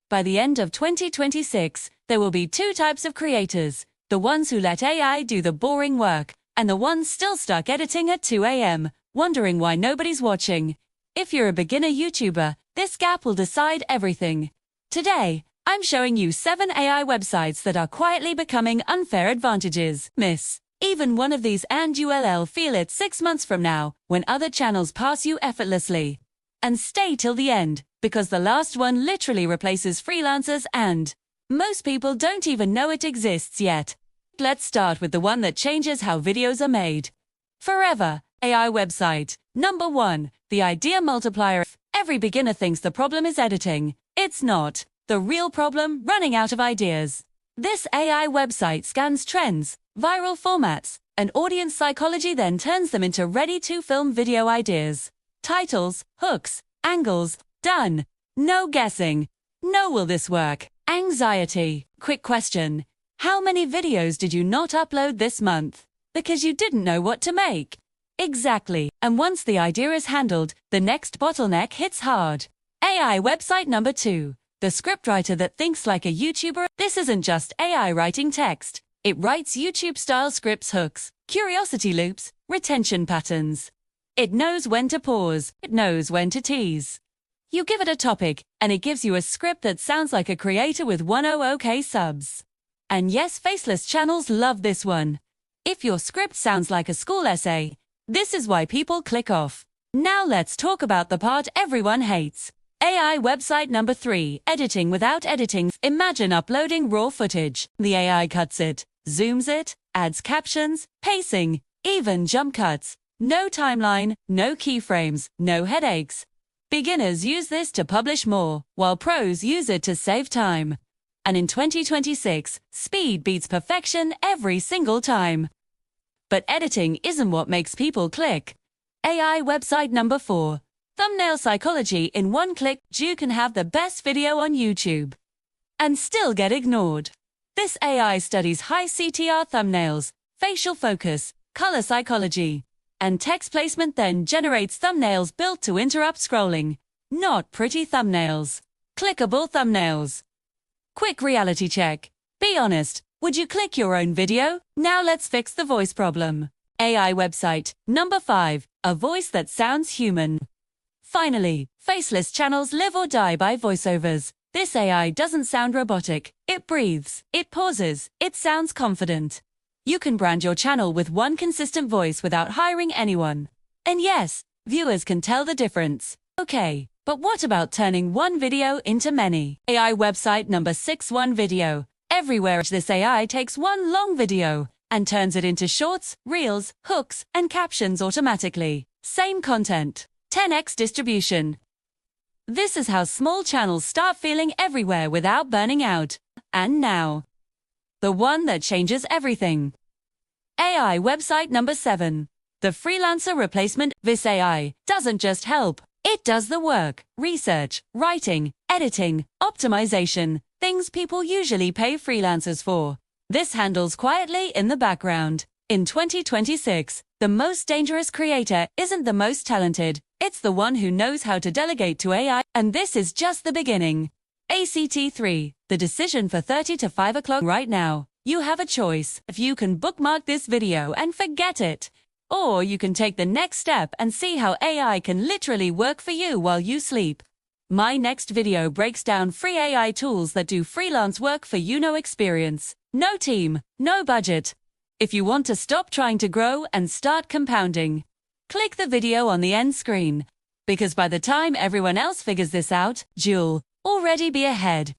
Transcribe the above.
By the end of 2026, there will be two types of creators: the ones who let AI do the boring work, and the ones still stuck editing at 2 a.m., wondering why nobody's watching. If you're a beginner YouTuber, this gap will decide everything. Today, I'm showing you 7 AI websites that are quietly becoming unfair advantages. Miss even one of these and you'll feel it 6 months from now, when other channels pass you effortlessly. And stay till the end, because the last one literally replaces freelancers and most people don't even know it exists yet. Let's start with the one that changes how videos are made. Forever AI website. Number 1. The idea multiplier. Every beginner thinks the problem is editing. It's not. The real problem, running out of ideas. This AI website scans trends, viral formats, and audience psychology, then turns them into ready-to-film video ideas. Titles, hooks, angles, done. No guessing. No, will this work? Anxiety. Quick question. How many videos did you not upload this month? Because you didn't know what to make. Exactly. And once the idea is handled, the next bottleneck hits hard. AI website number 2. The scriptwriter that thinks like a YouTuber. This isn't just AI writing text. It writes YouTube-style scripts, hooks, curiosity loops, retention patterns. It knows when to pause. It knows when to tease. You give it a topic, and it gives you a script that sounds like a creator with 100k subs. And yes, faceless channels love this one. If your script sounds like a school essay, this is why people click off. Now let's talk about the part everyone hates. AI website number 3. Editing without editing. Imagine uploading raw footage. The AI cuts it, zooms it, adds captions, pacing, even jump cuts. No timeline, no keyframes, no headaches. Beginners use this to publish more, while pros use it to save time. And in 2026, speed beats perfection every single time. But editing isn't what makes people click. AI website number 4. Thumbnail psychology. In one click, you can have the best video on YouTube and still get ignored. This AI studies high CTR thumbnails, facial focus, color psychology, and text placement, then generates thumbnails built to interrupt scrolling. Not pretty thumbnails. Clickable thumbnails. Quick reality check. Be honest, would you click your own video? Now let's fix the voice problem. AI website. Number 5. A voice that sounds human. Finally, faceless channels live or die by voiceovers. This AI doesn't sound robotic. It breathes, it pauses, it sounds confident. You can brand your channel with one consistent voice without hiring anyone. And yes, viewers can tell the difference. Okay, but what about turning one video into many? AI website number 6. One video. Everywhere. This AI takes one long video and turns it into shorts, reels, hooks, and captions automatically. Same content. 10x distribution. This is how small channels start feeling everywhere without burning out. And now, the one that changes everything. AI website number 7. The freelancer replacement. This AI doesn't just help, it does the work. Research, writing, editing, optimization, things people usually pay freelancers for. This handles quietly in the background. In 2026, the most dangerous creator isn't the most talented, it's the one who knows how to delegate to AI, and this is just the beginning. ACT 3. The decision for 30 to 5 o'clock right now. You have a choice. If you can bookmark this video and forget it, or you can take the next step and see how AI can literally work for you while you sleep. My next video breaks down free AI tools that do freelance work for you. No experience, no team, no budget. If you want to stop trying to grow and start compounding, click the video on the end screen, because by the time everyone else figures this out, you'll already be ahead.